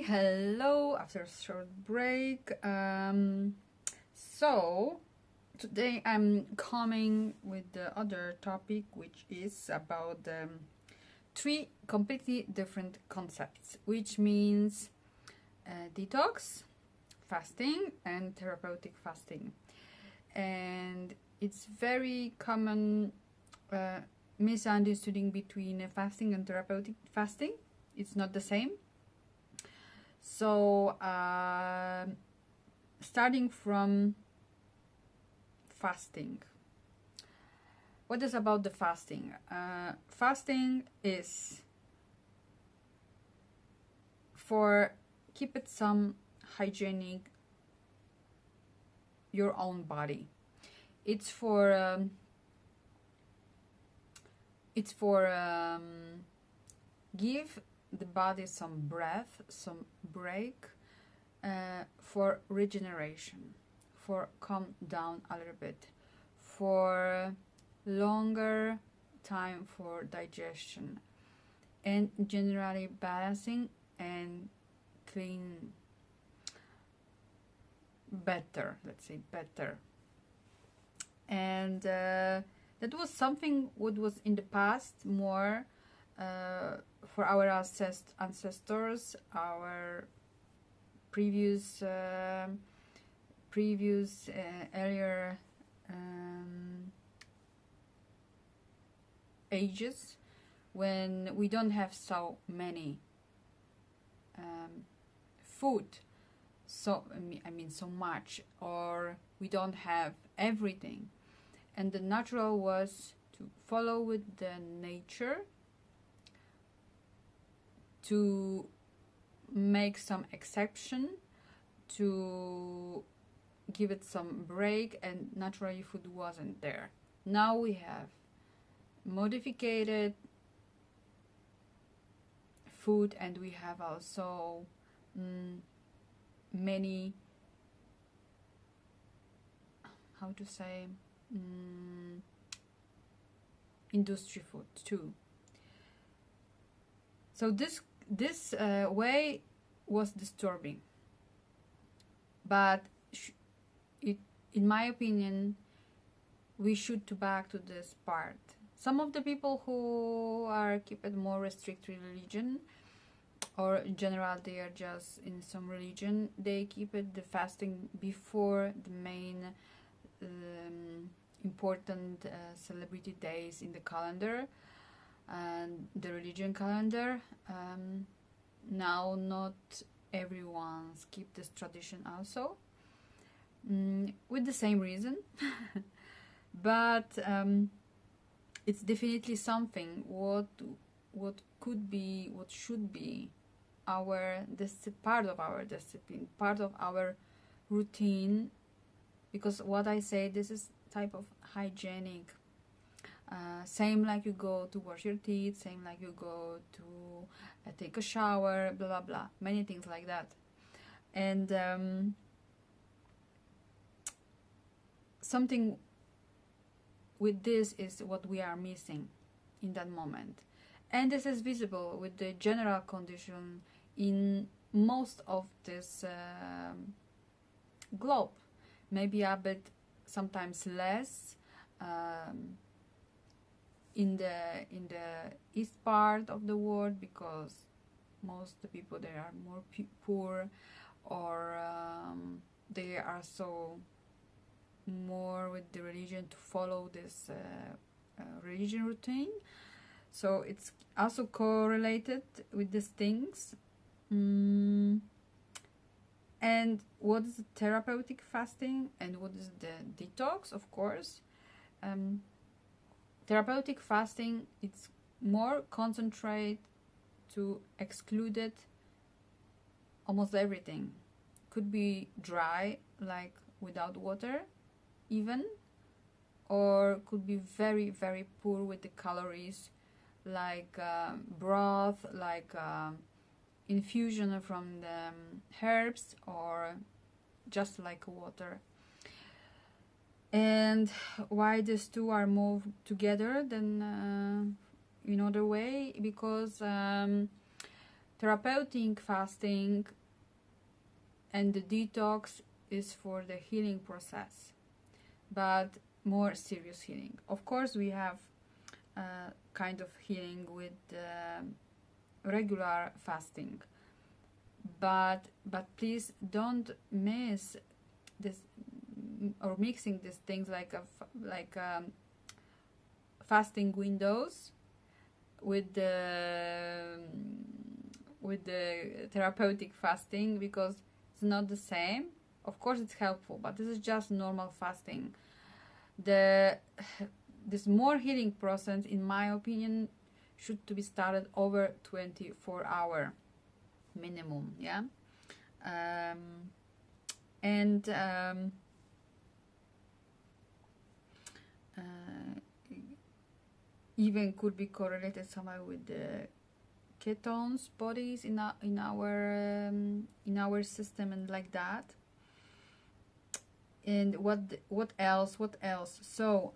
Hello after a short break. So today I'm coming with the other topic, which is about three completely different concepts, which means detox, fasting, and therapeutic fasting. And it's very common misunderstanding between fasting and therapeutic fasting. It's not the same. So starting from fasting. What is about the fasting? Fasting is for keep it some hygienic your own body. It's for give the body some breath, some break, for regeneration, for calm down a little bit, for longer time for digestion, and generally balancing and clean better, let's say better. And that was something what was in the past more for our ancestors, our previous earlier ages, when we don't have so many food, so I mean so much, or we don't have everything, and the natural was to follow with the nature, to make some exception, to give it some break, and naturally food wasn't there. Now we have modified food, and we have also many, how to say, industry food too. So this way was disturbing, but in my opinion, we should go back to this part. Some of the people who are keep it more restricted religion, or in general they are just in some religion, they keep it the fasting before the main important celebrity days in the calendar and the religion calendar. Now not everyone keep this tradition also, with the same reason. But it's definitely something what could be, what should be our part of our discipline, part of our routine, because what I say, this is type of hygienic. Same like you go to wash your teeth, same like you go to take a shower, blah blah blah, many things like that. And something with this is what we are missing in that moment, and this is visible with the general condition in most of this globe, maybe a bit sometimes less in the east part of the world, because most of the people there are more poor, or they are so more with the religion to follow this religion routine. So it's also correlated with these things. And what is the therapeutic fasting and what is the detox? Of course, therapeutic fasting, it's more concentrate to exclude it almost everything. Could be dry, like without water even, or could be very very poor with the calories, like broth, like infusion from the herbs, or just like water. And why these two are more together than in other way? Because therapeutic fasting and the detox is for the healing process, but more serious healing. Of course, we have kind of healing with regular fasting, but please don't miss this or mixing these things like fasting windows with the therapeutic fasting, because it's not the same. Of course it's helpful, but this is just normal fasting. This more healing process, in my opinion, should to be started over 24-hour minimum, yeah. Even could be correlated somehow with the ketones bodies in our system and like that. And what else? So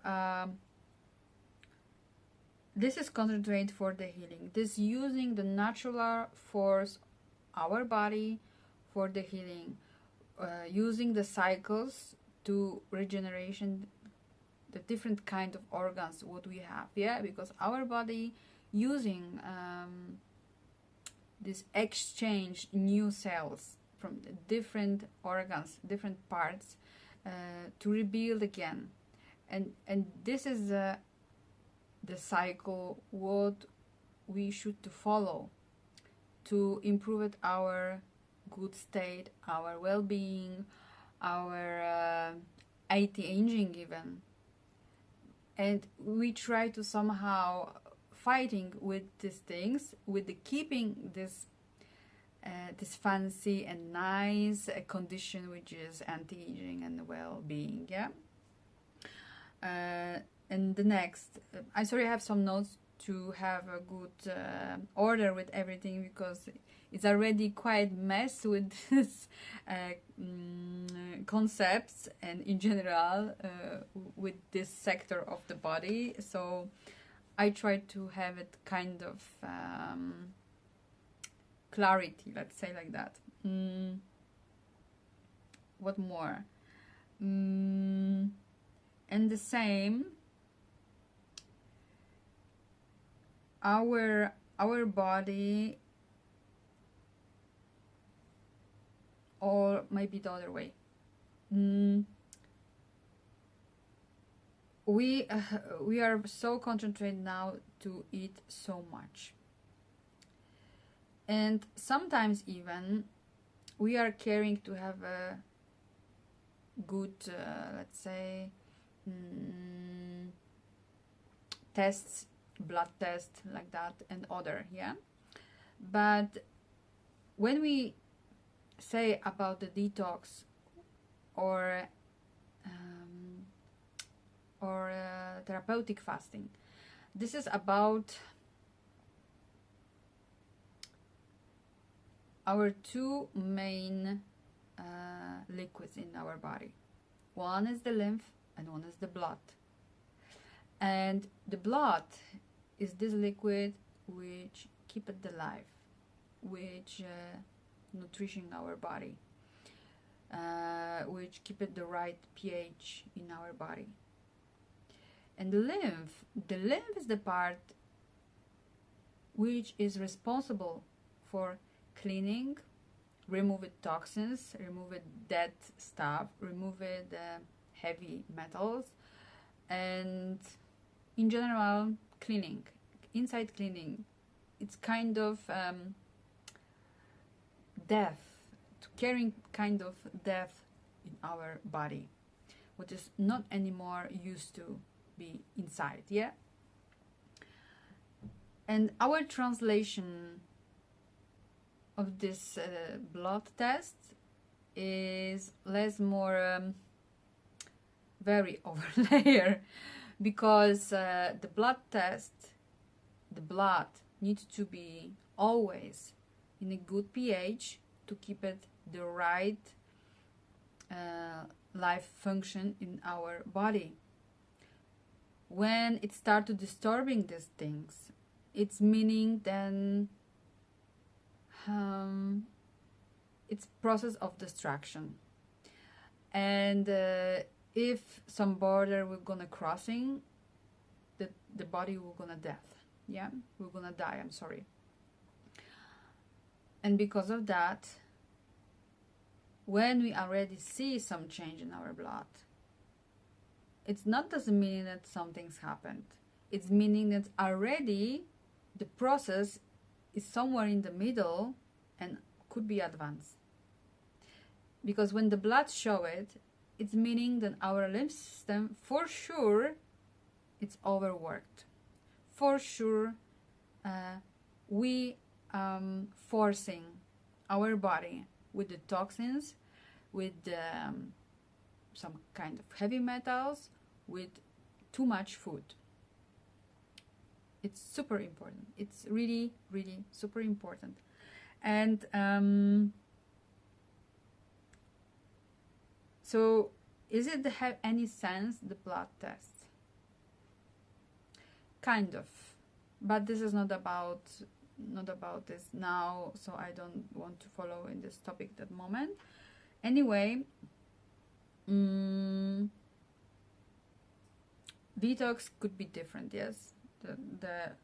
this is concentrate for the healing. This using the natural force, our body, for the healing, using the cycles to regeneration, the different kind of organs what we have, yeah, because our body using this exchange new cells from the different organs, different parts, to rebuild again, and this is the cycle what we should to follow to improve it, our good state, our well-being, our anti-aging even. And we try to somehow fighting with these things, with the keeping this fancy and nice condition, which is anti-aging and well-being, yeah. And the next, I'm sorry, I have some notes to have a good order with everything, because it's already quite mess with this concepts and in general with this sector of the body. So I try to have it kind of clarity, let's say like that. What more? And the same, our body, or maybe the other way. We are so concentrated now to eat so much, and sometimes even we are caring to have a good, let's say, tests, blood test like that, and other, yeah. But when we say about the detox or therapeutic fasting, this is about our two main liquids in our body. One is the lymph and one is the blood. And the blood is this liquid which keep it alive, which nutrition our body, which keep it the right pH in our body. And the lymph is the part which is responsible for cleaning, remove toxins, remove dead stuff, remove heavy metals, and in general cleaning, inside cleaning. It's kind of death, carrying kind of death in our body, which is not anymore used to be inside, yeah. And our translation of this blood test is less more very over layer, because the blood test, the blood needs to be always in a good pH to keep it the right life function in our body. When it starts to disturbing these things, it's meaning then it's process of destruction. And if some border we're gonna crossing, the body will gonna death. Yeah, we're gonna die, I'm sorry. And because of that, when we already see some change in our blood, it's not doesn't mean that something's happened. It's meaning that already the process is somewhere in the middle and could be advanced. Because when the blood show it, it's meaning that our lymph system, for sure, it's overworked. For sure, we forcing our body with the toxins, with some kind of heavy metals, with too much food. It's super important. It's really, really super important. And so, is it have any sense, the blood test? Kind of, but this is not about this now, so I don't want to follow in this topic at that moment. Anyway, detox could be different. Yes, the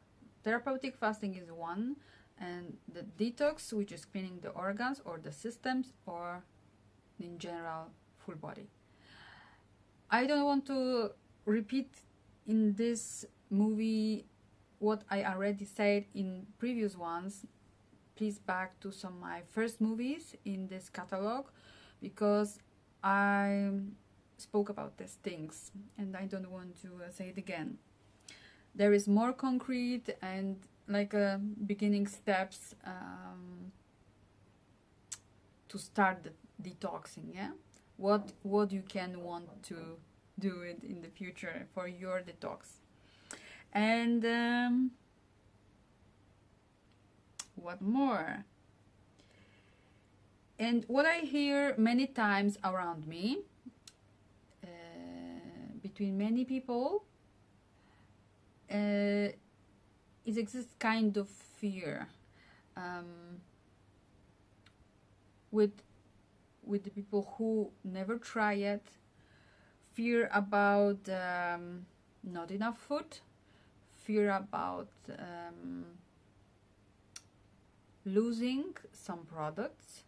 therapeutic fasting is one, and the detox, which is cleaning the organs or the systems or in general full body. I don't want to repeat in this movie what I already said in previous ones. Please back to some of my first movies in this catalog, because I spoke about these things and I don't want to say it again. There is more concrete and like beginning steps to start the detoxing. Yeah, what you can want to do it in the future for your detox. And what more? And what I hear many times around me, between many people, it exists kind of fear with the people who never try it. Fear about not enough food, fear about losing some products,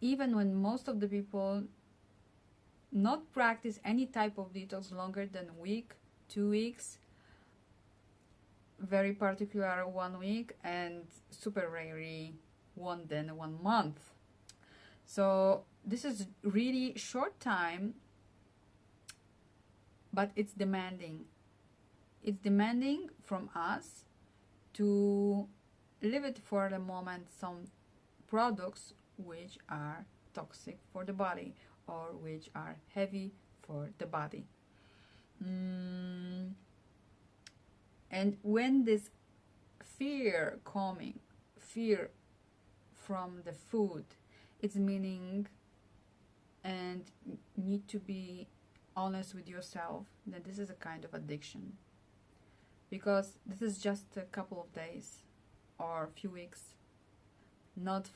even when most of the people not practice any type of detox longer than a week, 2 weeks, very particular 1 week, and super rarely 1 month. So this is really short time, but it's demanding. It's demanding from us to leave it for the moment some products which are toxic for the body or which are heavy for the body. And when this fear coming, fear from the food, it's meaning, and need to be honest with yourself, that this is a kind of addiction, because this is just a couple of days or a few weeks, not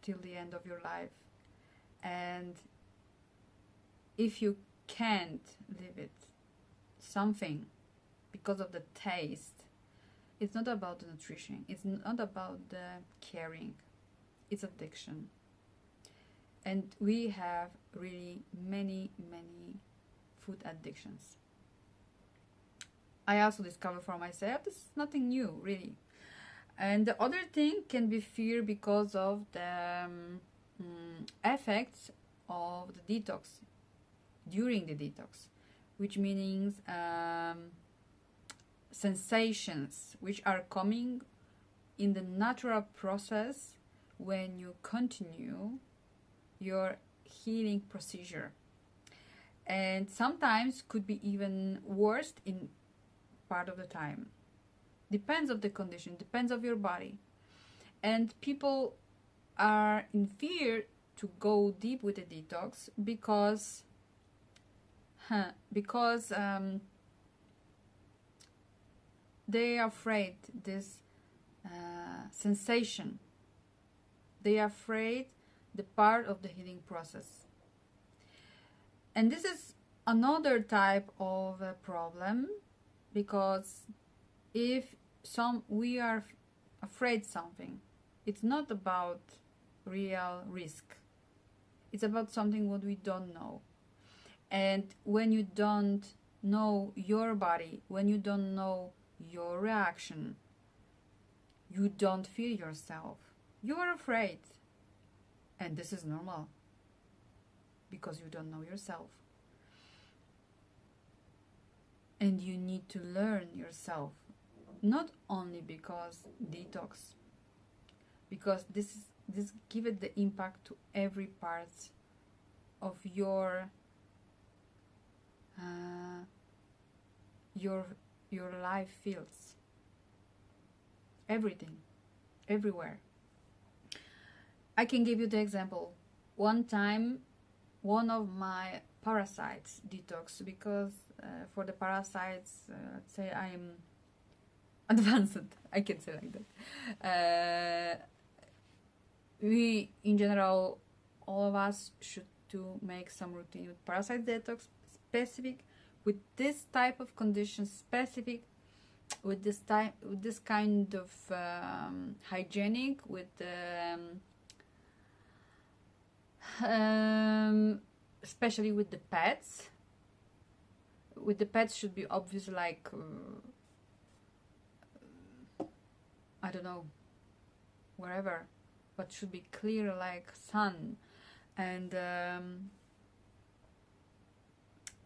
till the end of your life. And if you can't leave it something because of the taste, it's not about the nutrition, it's not about the caring, it's addiction. And we have really many food addictions. I also discovered for myself this is nothing new, really. And the other thing can be fear because of the effects of the detox during the detox, which means sensations which are coming in the natural process when you continue your healing procedure, and sometimes could be even worse in part of the time. Depends of the condition, depends of your body. And people are in fear to go deep with the detox because they are afraid this sensation They are afraid the part of the healing process. And this is another type of a problem, because if we are afraid something, it's not about real risk. It's about something what we don't know. And when you don't know your body, when you don't know your reaction, you don't feel yourself. You are afraid. And this is normal, because you don't know yourself. And you need to learn yourself. Not only because detox, because this give it the impact to every part of your life fields. Everything, everywhere. I can give you the example. One time, one of my parasites detox, because for the parasites, let's say I am advanced, I can say like that. We, in general, all of us should to make some routine with parasite detox, specific with this type of condition, specific with this kind of hygienic, with especially with the pets. With the pets should be obvious, like I don't know, wherever, but should be clear like sun. And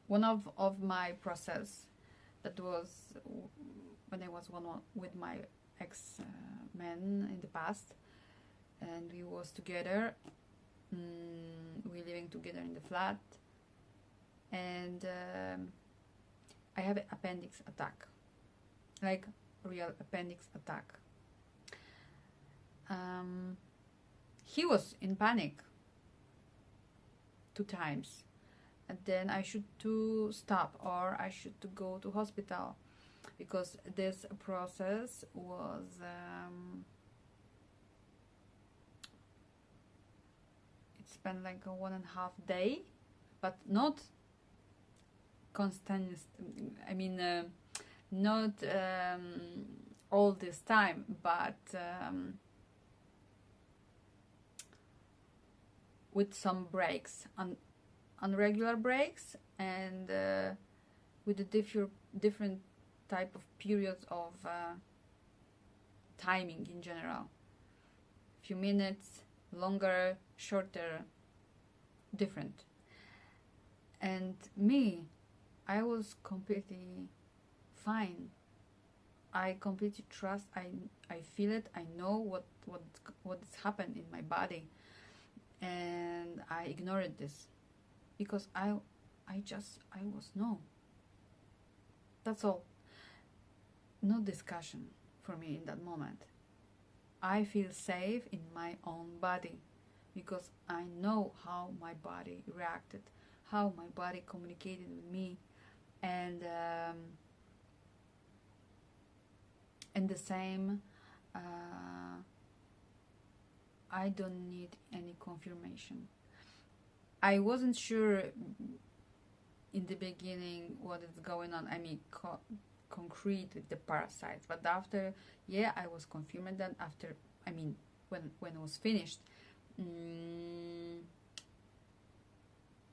one of my process, that was when I was with my ex-man in the past, and we was together, we living together in the flat, and I have an appendix attack, like real appendix attack. He was in panic 2 times, and then I should to stop, or I should to go to hospital, because this process was it spent like a 1.5 day, but not constant, I mean not all this time, but with some breaks, unregular breaks, and with the different type of periods of timing in general. Few minutes, longer, shorter, different. And me, I was completely fine. I completely trust. I feel it. I know what's happened in my body, and I ignored this because I was no. That's all. No discussion for me in that moment. I feel safe in my own body because I know how my body reacted, how my body communicated with me, and the same, I don't need any confirmation. I wasn't sure in the beginning what is going on, I mean concrete with the parasites, but after, yeah, I was confirmed that after, I mean when it was finished,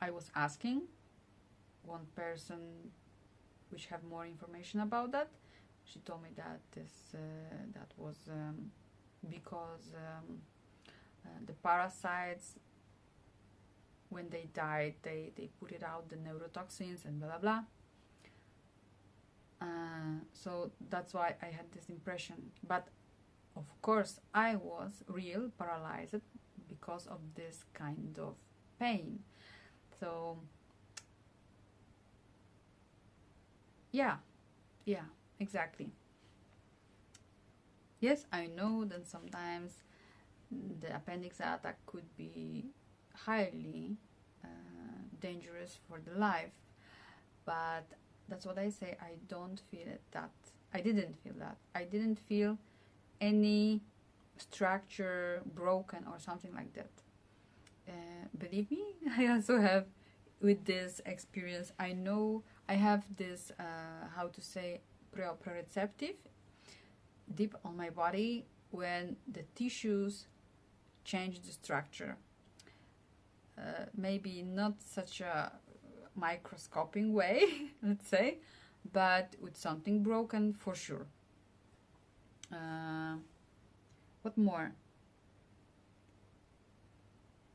I was asking one person which have more information about that. She told me that that was because the parasites, when they died, they put it out, the neurotoxins and blah blah blah. So that's why I had this impression. But of course I was real paralyzed because of this kind of pain. So yeah, exactly. Yes, I know that sometimes the appendix attack could be highly dangerous for the life, but that's what I say. I don't feel it, that I didn't feel that. I didn't feel any structure broken or something like that. Believe me, I also have with this experience. I know I have this, how to say, proprioceptive deep on my body when the tissues change the structure. Maybe not such a microscopic way, let's say, but with something broken for sure. What more?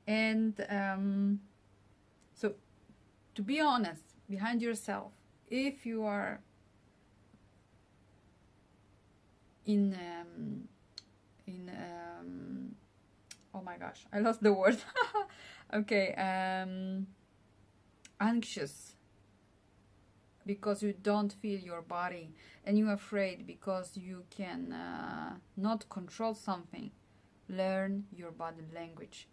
And so, to be honest, behind yourself, if you are in oh my gosh, I lost the word. Okay, anxious because you don't feel your body, and you're afraid because you can not control something. Learn your body language.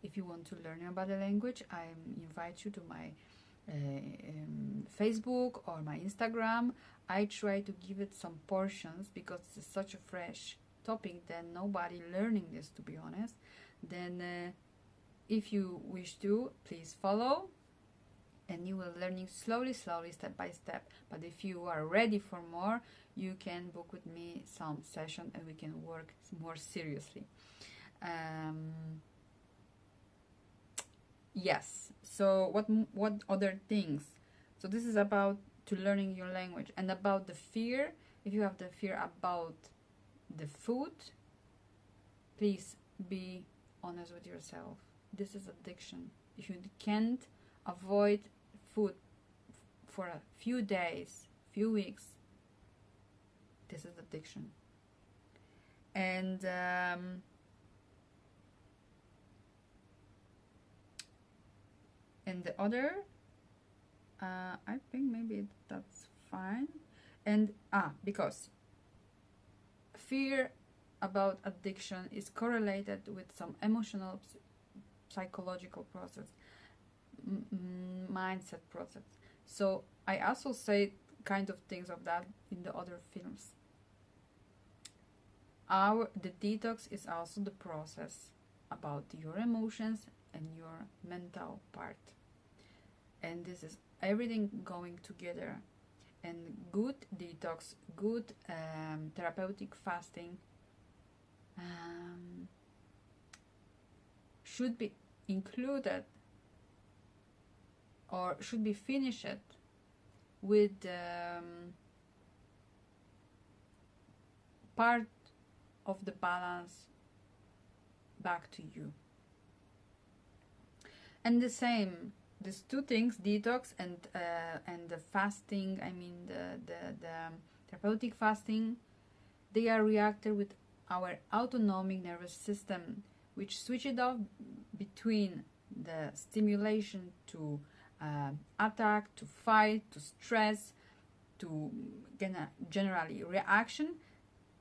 If you want to learn your body language, I invite you to my Facebook or my Instagram. I try to give it some portions because it's such a fresh topic that nobody learning this, to be honest. Then if you wish to, please follow, and you will learning slowly, step by step. But if you are ready for more, you can book with me some session and we can work more seriously. Yes. So what other things? So this is about to learning your language, and about the fear. If you have the fear about the food, please be honest with yourself. This is addiction. If you can't avoid food for a few days, few weeks, this is addiction. And the other, I think maybe that's fine. And because fear about addiction is correlated with some emotional, psychological process, mindset process. So I also say kind of things of that in the other films. The detox is also the process about your emotions and your mental part. And this is everything going together. And good detox, good therapeutic fasting should be included or should be finished with part of the balance back to you. And the same, these two things, detox and the fasting, I mean the therapeutic fasting, they are reacted with our autonomic nervous system, which switches off between the stimulation to attack, to fight, to stress, to generally reaction,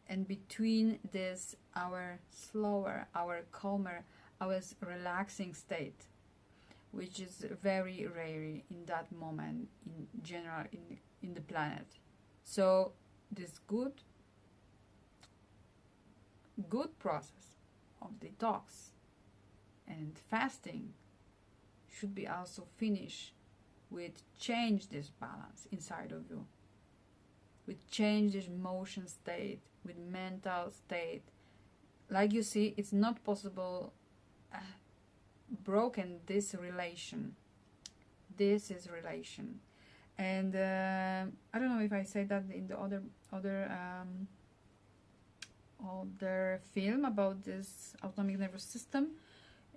and between this our slower, our calmer, our relaxing state, which is very rare in that moment in general in the planet. So this good process of detox and fasting should be also finished with change this balance inside of you, with change this emotion state, with mental state. Like you see, it's not possible broken this relation. This is relation. And I don't know if I said that in the other film about this autonomic nervous system.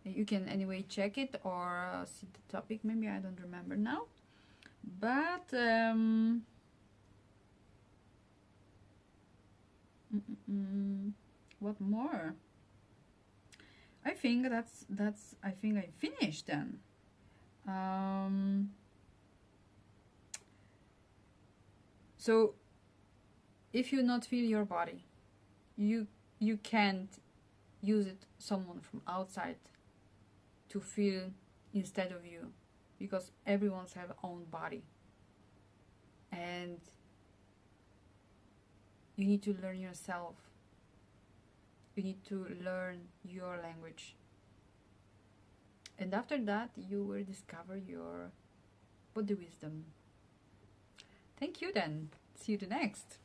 You can anyway check it or see the topic. Maybe I don't remember now. But what more? I think that's I think I finished then. So if you not feel your body, you can't use it someone from outside to feel instead of you, because everyone's have own body, and you need to learn yourself. You need to learn your language. And after that, you will discover your body wisdom. Thank you then. See you the next.